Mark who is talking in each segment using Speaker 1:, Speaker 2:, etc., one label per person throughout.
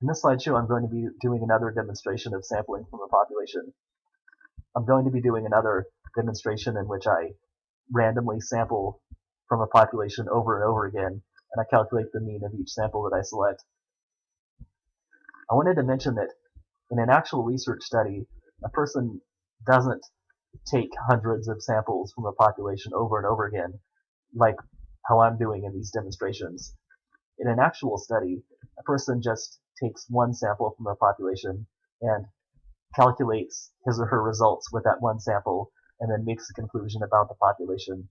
Speaker 1: In this slideshow, I'm going to be doing another demonstration of sampling from a population. I'm going to be doing another demonstration in which I randomly sample from a population over and over again, and I calculate the mean of each sample that I select. I wanted to mention that in an actual research study, a person doesn't take hundreds of samples from a population over and over again, like how I'm doing in these demonstrations. In an actual study, a person just takes one sample from a population and calculates his or her results with that one sample and then makes a conclusion about the population.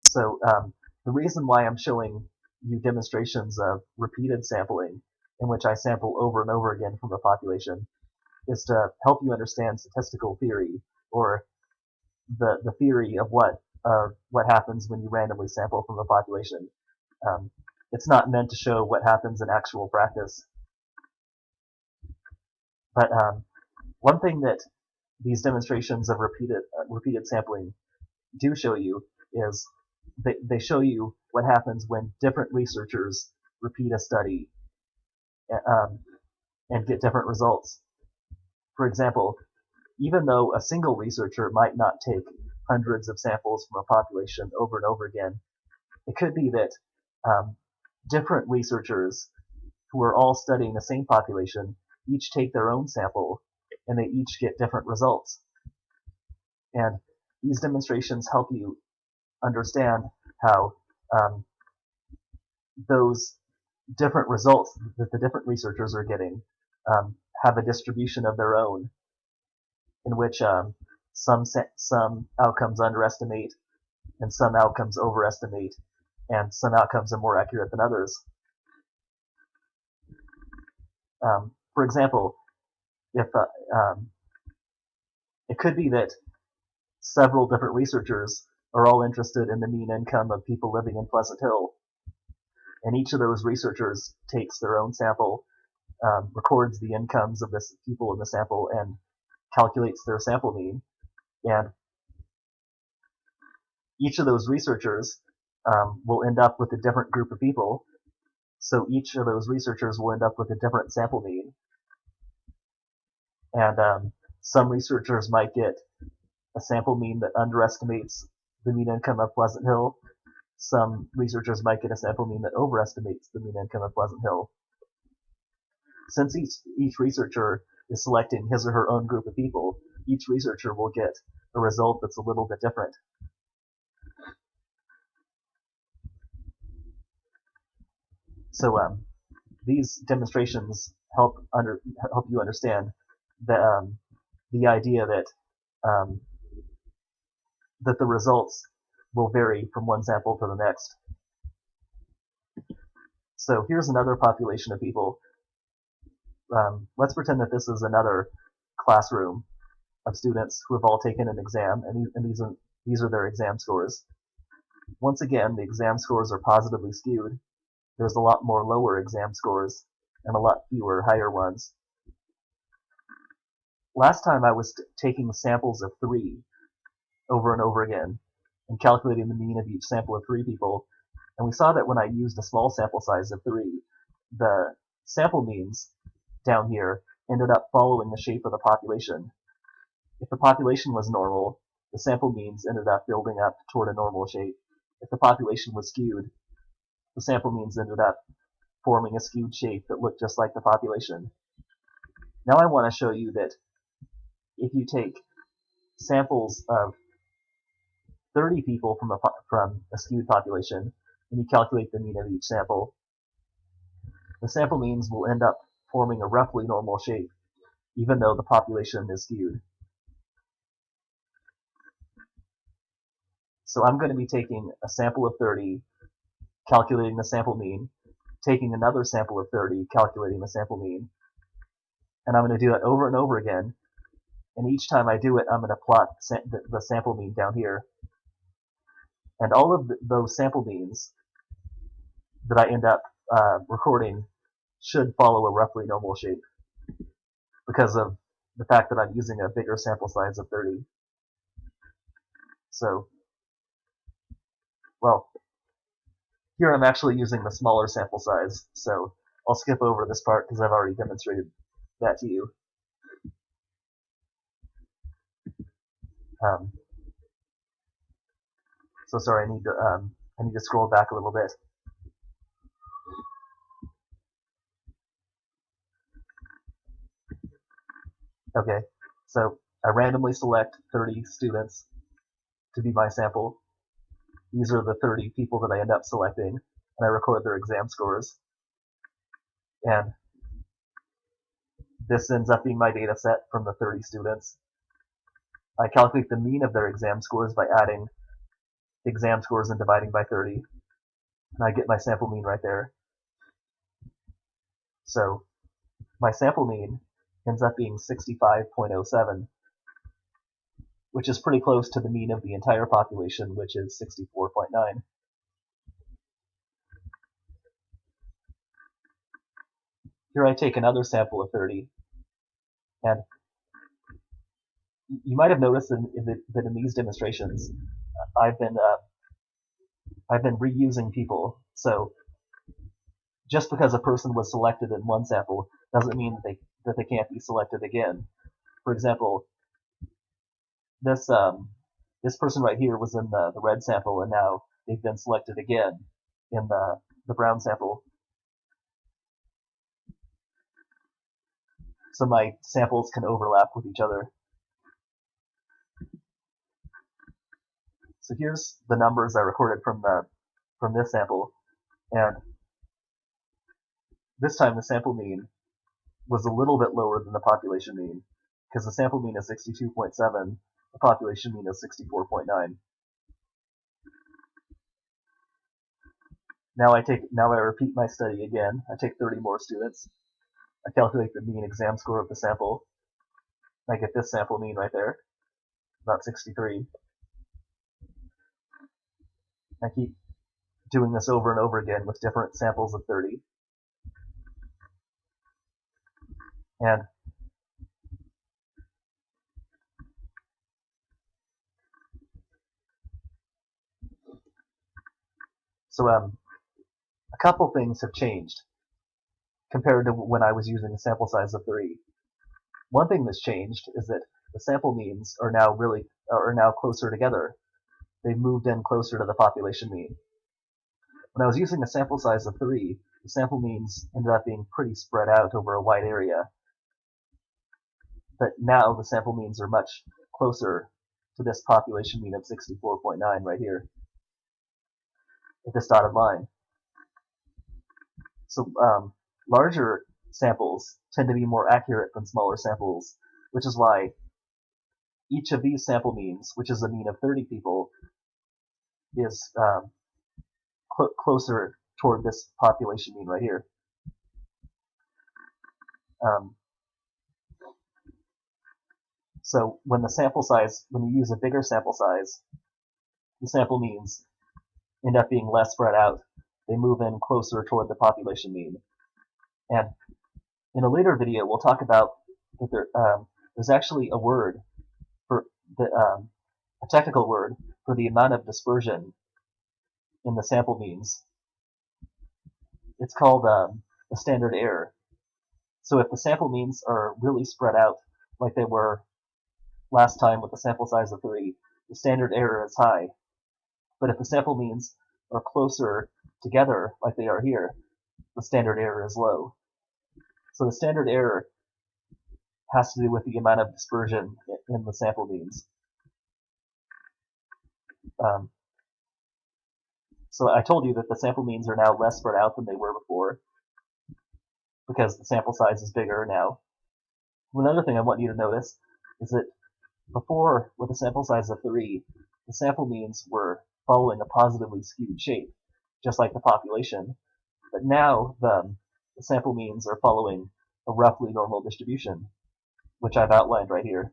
Speaker 1: So the reason why I'm showing you demonstrations of repeated sampling, in which I sample over and over again from a population, is to help you understand statistical theory, or the theory of what happens when you randomly sample from a population. Um, it's not meant to show what happens in actual practice. But one thing that these demonstrations of repeated sampling do show you is they show you what happens when different researchers repeat a study um, and get different results. For example, even though a single researcher might not take hundreds of samples from a population over and over again, it could be that um, different researchers who are all studying the same population each take their own sample and they each get different results. And these demonstrations help you understand how those different results that the different researchers are getting have a distribution of their own, in which some outcomes underestimate and some outcomes overestimate, and some outcomes are more accurate than others. For example, if it could be that several different researchers are all interested in the mean income of people living in Pleasant Hill, and each of those researchers takes their own sample, records the incomes of the people in the sample, and calculates their sample mean. And each of those researchers will end up with a different group of people. So each of those researchers will end up with a different sample mean. And some researchers might get a sample mean that underestimates the mean income of Pleasant Hill. Some researchers might get a sample mean that overestimates the mean income of Pleasant Hill. Since each researcher is selecting his or her own group of people, each researcher will get a result that's a little bit different. So these demonstrations help you understand the idea that that the results will vary from one sample to the next. So here's another population of people. Let's pretend that this is another classroom of students who have all taken an exam, and these are their exam scores. Once again, the exam scores are positively skewed. There's a lot more lower exam scores and a lot fewer higher ones. Last time I was taking samples of 3 over and over again and calculating the mean of each sample of 3 people, and we saw that when I used a small sample size of 3, the sample means down here ended up following the shape of the population. If the population was normal, the sample means ended up building up toward a normal shape. If the population was skewed, the sample means ended up forming a skewed shape that looked just like the population. Now I want to show you that if you take samples of 30 people from a skewed population and you calculate the mean of each sample, the sample means will end up forming a roughly normal shape, even though the population is skewed. So I'm going to be taking a sample of 30, calculating the sample mean, taking another sample of 30, calculating the sample mean, and I'm going to do that over and over again. And each time I do it, I'm going to plot the sample mean down here. And all of those sample means that I end up recording should follow a roughly normal shape because of the fact that I'm using a bigger sample size of 30. So, well, here I'm actually using the smaller sample size. So I'll skip over this part because I've already demonstrated that to you. Um, so sorry, I need to scroll back a little bit. Okay, so I randomly select 30 students to be my sample. These are the 30 people that I end up selecting, and I record their exam scores. And this ends up being my data set from the 30 students. I calculate the mean of their exam scores by adding the exam scores and dividing by 30, and I get my sample mean right there. So my sample mean ends up being 65.07, which is pretty close to the mean of the entire population, which is 64.9. Here I take another sample of 30, and you might have noticed that in these demonstrations, I've been reusing people. So just because a person was selected in one sample doesn't mean that they can't be selected again. For example, this person right here was in the red sample, and now they've been selected again in the brown sample. So my samples can overlap with each other. So here's the numbers I recorded from this sample, and this time the sample mean was a little bit lower than the population mean, because the sample mean is 62.7, the population mean is 64.9. Now I repeat my study again. I take 30 more students. I calculate the mean exam score of the sample. I get this sample mean right there, about 63. I keep doing this over and over again with different samples of 30. And so a couple things have changed compared to when I was using a sample size of 3. One thing that's changed is that the sample means are now closer together. They've moved in closer to the population mean. When I was using a sample size of 3, the sample means ended up being pretty spread out over a wide area. But now the sample means are much closer to this population mean of 64.9 right here, at this dotted line. So larger samples tend to be more accurate than smaller samples, which is why each of these sample means, which is a mean of 30 people, is closer toward this population mean right here. So when you use a bigger sample size, the sample means end up being less spread out. They move in closer toward the population mean. And in a later video, we'll talk about that there's actually a word for a technical word for the amount of dispersion in the sample means. It's called the standard error. So if the sample means are really spread out like they were last time with a sample size of 3, the standard error is high. But if the sample means are closer together like they are here, the standard error is low. So the standard error has to do with the amount of dispersion in the sample means. So I told you that the sample means are now less spread out than they were before, because the sample size is bigger now. Another thing I want you to notice is that before, with a sample size of 3, the sample means were following a positively skewed shape, just like the population. But now the sample means are following a roughly normal distribution, which I've outlined right here.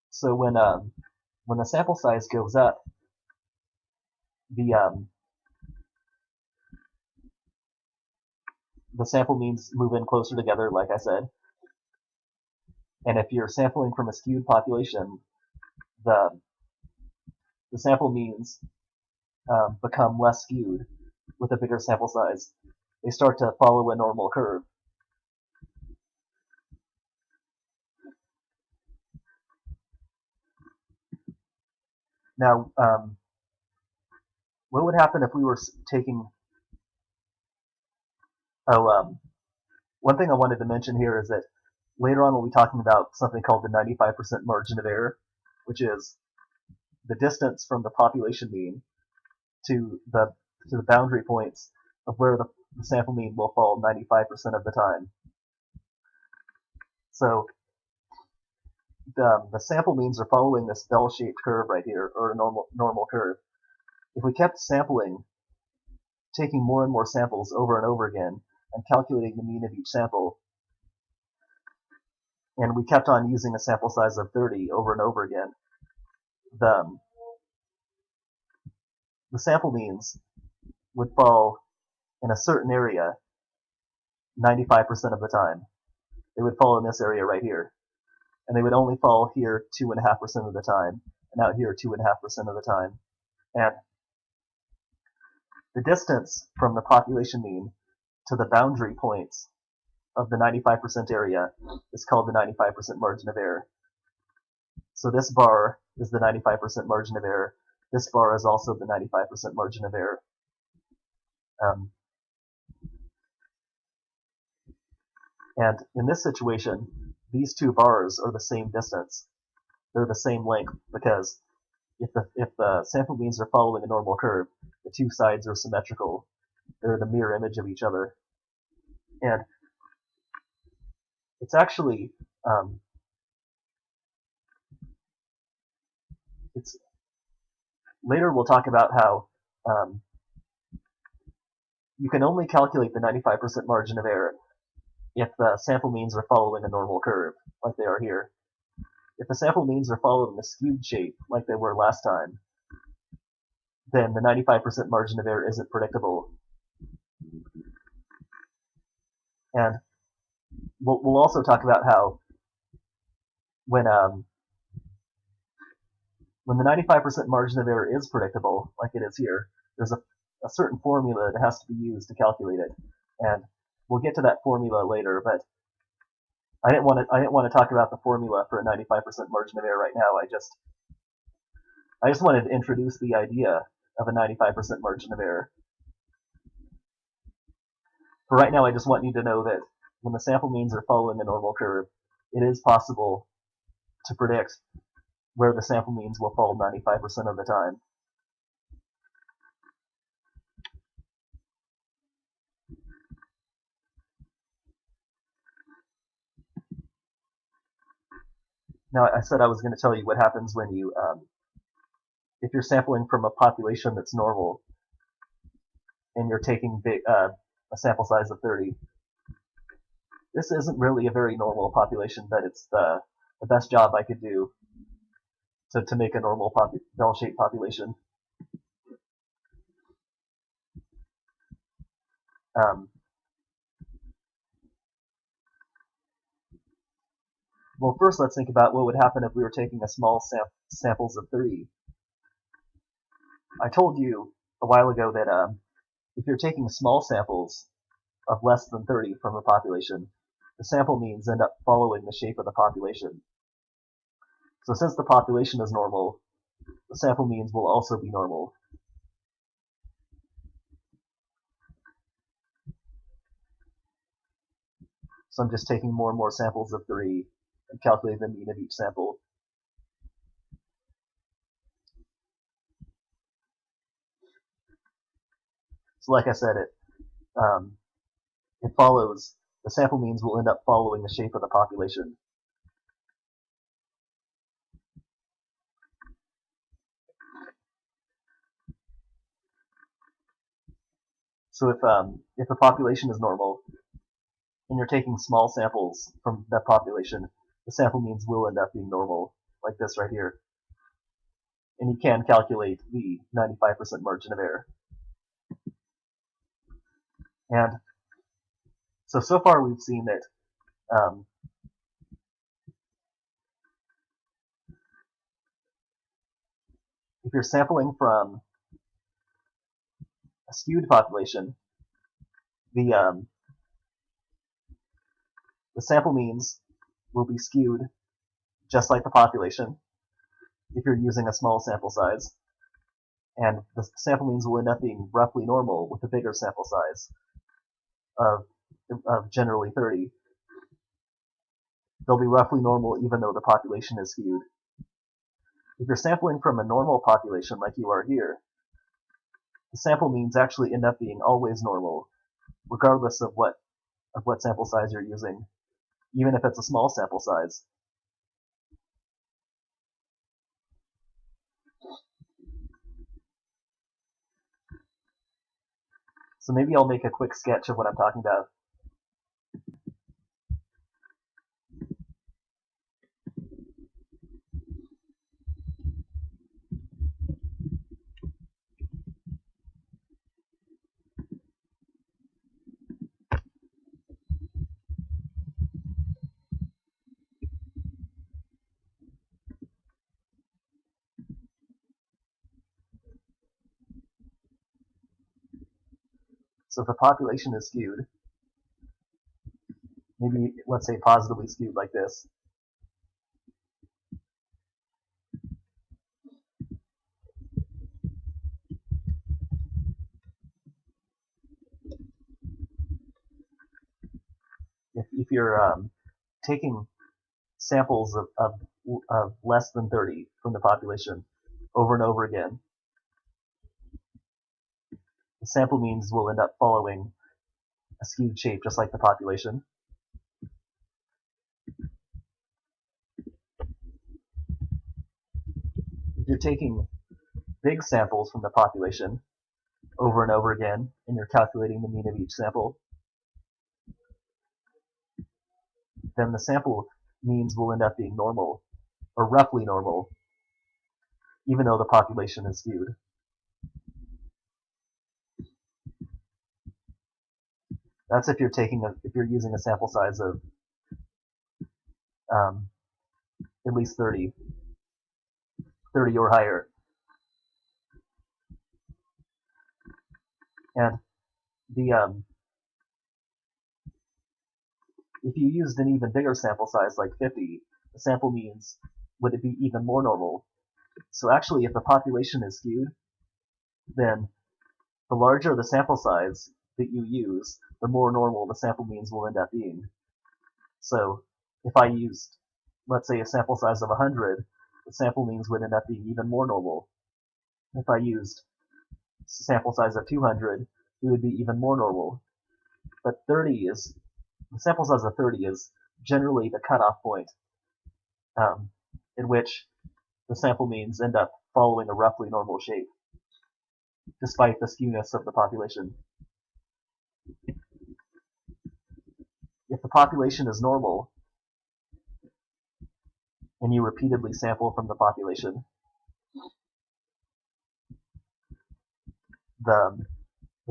Speaker 1: So when the sample size goes up, the sample means move in closer together, like I said. And if you're sampling from a skewed population, the sample means become less skewed. with a bigger sample size, they start to follow a normal curve. Now, what would happen if we were taking... one thing I wanted to mention here is that later on we'll be talking about something called the 95% margin of error, which is the distance from the population mean to the boundary points of where the sample mean will fall 95% of the time. So the sample means are following this bell-shaped curve right here, or a normal curve. If we kept sampling, taking more and more samples over and over again, and calculating the mean of each sample, and we kept on using a sample size of 30 over and over again, the sample means would fall in a certain area 95% of the time. They would fall in this area right here. And they would only fall here 2.5% of the time, and out here 2.5% of the time. And the distance from the population mean to the boundary points of the 95% area is called the 95% margin of error. So this bar is the 95% margin of error. This bar is also the 95% margin of error. And in this situation, these two bars are the same distance. They're the same length because if the sample means are following a normal curve, the two sides are symmetrical. They're the mirror image of each other. And it's actually later we'll talk about how you can only calculate the 95% margin of error if the sample means are following a normal curve, like they are here. If the sample means are following a skewed shape, like they were last time, then the 95% margin of error isn't predictable. And we'll also talk about how when the 95% margin of error is predictable, like it is here, there's a certain formula that has to be used to calculate it. And we'll get to that formula later, but I didn't want to talk about the formula for a 95% margin of error right now. I just wanted to introduce the idea of a 95% margin of error. For right now, I just want you to know that when the sample means are following a normal curve, it is possible to predict where the sample means will fall 95% of the time. Now, I said I was going to tell you what happens when you, if you're sampling from a population that's normal, and you're taking a sample size of 30. This isn't really a very normal population, but it's the best job I could do to make a normal bell-shaped population. Well, first let's think about what would happen if we were taking a small samples of 3. I told you a while ago that if you're taking small samples of less than 30 from a population, the sample means end up following the shape of the population. So since the population is normal, the sample means will also be normal. So I'm just taking more and more samples of 3 and calculating the mean of each sample. So like I said, it follows, the sample means will end up following the shape of the population. So if the population is normal, and you're taking small samples from that population, the sample means will end up being normal, like this right here. And you can calculate the 95% margin of error. And so far we've seen that if you're sampling from a skewed population, the sample means will be skewed just like the population if you're using a small sample size, and the sample means will end up being roughly normal with a bigger sample size of, of generally 30. They'll be roughly normal even though the population is skewed. If you're sampling from a normal population like you are here, the sample means actually end up being always normal, regardless of what sample size you're using, even if it's a small sample size. So maybe I'll make a quick sketch of what I'm talking about. So if the population is skewed, maybe let's say positively skewed like this, if you're taking samples of less than 30 from the population over and over again, the sample means will end up following a skewed shape just like the population. If you're taking big samples from the population over and over again, and you're calculating the mean of each sample, then the sample means will end up being normal, or roughly normal, even though the population is skewed. That's if you're using a sample size of at least 30 or higher. And if you used an even bigger sample size, like 50, the sample means would it be even more normal. So actually, if the population is skewed, then the larger the sample size that you use, the more normal the sample means will end up being. So if I used, let's say, a sample size of 100, the sample means would end up being even more normal. If I used a sample size of 200, it would be even more normal. But the sample size of 30 is generally the cutoff point in which the sample means end up following a roughly normal shape, despite the skewness of the population. If the population is normal, and you repeatedly sample from the population, the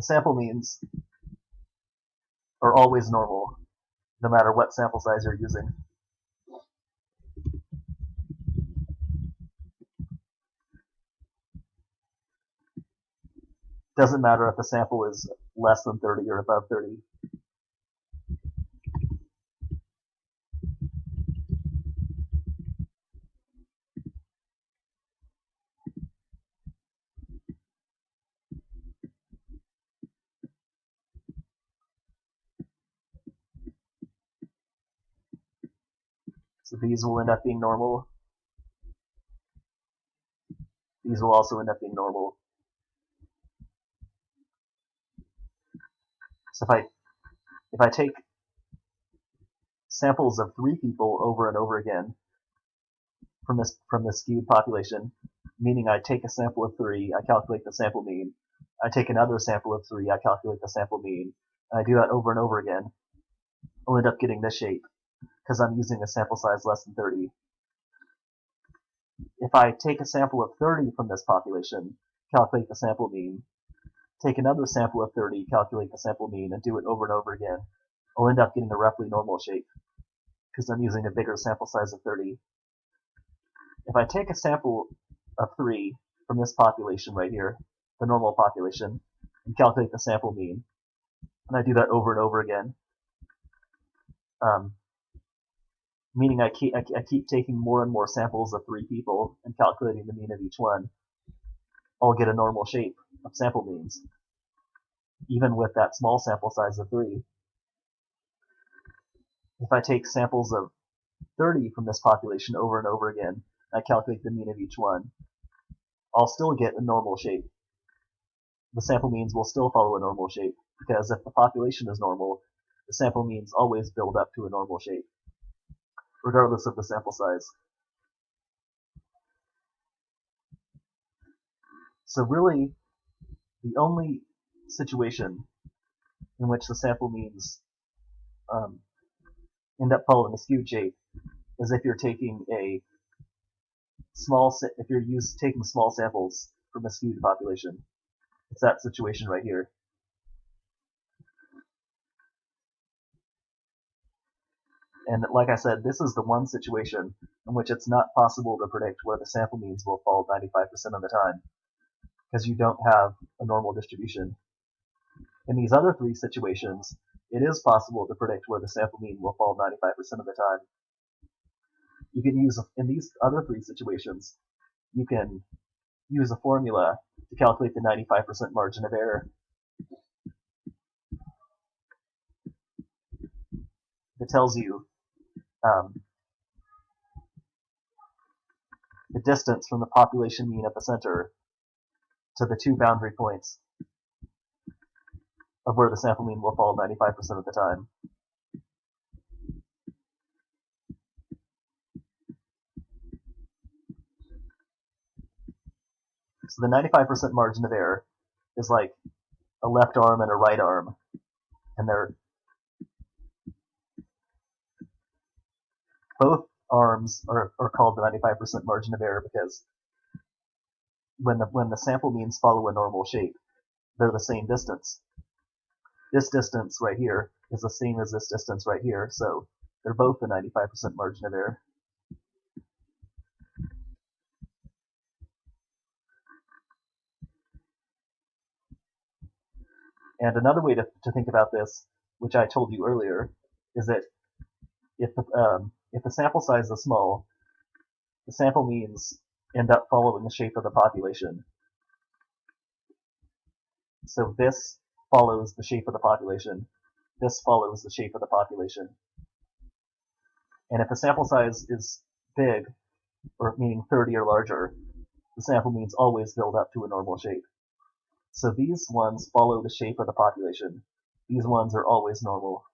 Speaker 1: sample means are always normal, no matter what sample size you're using. Doesn't matter if the sample is less than 30 or above 30. So these will end up being normal. These will also end up being normal. So if I take samples of 3 people over and over again from this skewed population, meaning I take a sample of 3, I calculate the sample mean. I take another sample of 3, I calculate the sample mean. And I do that over and over again. I'll end up getting this shape because I'm using a sample size less than 30. If I take a sample of 30 from this population, calculate the sample mean, take another sample of 30, calculate the sample mean, and do it over and over again, I'll end up getting a roughly normal shape because I'm using a bigger sample size of 30. If I take a sample of 3 from this population right here, the normal population, and calculate the sample mean. And I do that over and over again, meaning I keep taking more and more samples of 3 people and calculating the mean of each one. I'll get a normal shape of sample means, even with that small sample size of 3. If I take samples of 30 from this population over and over again, and I calculate the mean of each one, I'll still get a normal shape. The sample means will still follow a normal shape, because if the population is normal, the sample means always build up to a normal shape, regardless of the sample size. So really, the only situation in which the sample means end up following a skewed shape is if you're taking taking small samples from a skewed population. It's that situation right here. And like I said, this is the one situation in which it's not possible to predict where the sample means will fall 95% of the time, because you don't have a normal distribution. In these other 3 situations, it is possible to predict where the sample mean will fall 95% of the time. You can use, in these other 3 situations, you can use a formula to calculate the 95% margin of error. That tells you the distance from the population mean at the center to the 2 boundary points of where the sample mean will fall 95% of the time. So the 95% margin of error is like a left arm and a right arm, and both arms are called the 95% margin of error because when the sample means follow a normal shape, they're the same distance. This distance right here is the same as this distance right here, so they're both the 95% margin of error. And another way to think about this, which I told you earlier, is that if the sample size is small, the sample means end up following the shape of the population. So this follows the shape of the population. This follows the shape of the population. And if the sample size is big, or meaning 30 or larger, the sample means always build up to a normal shape. So these ones follow the shape of the population. These ones are always normal.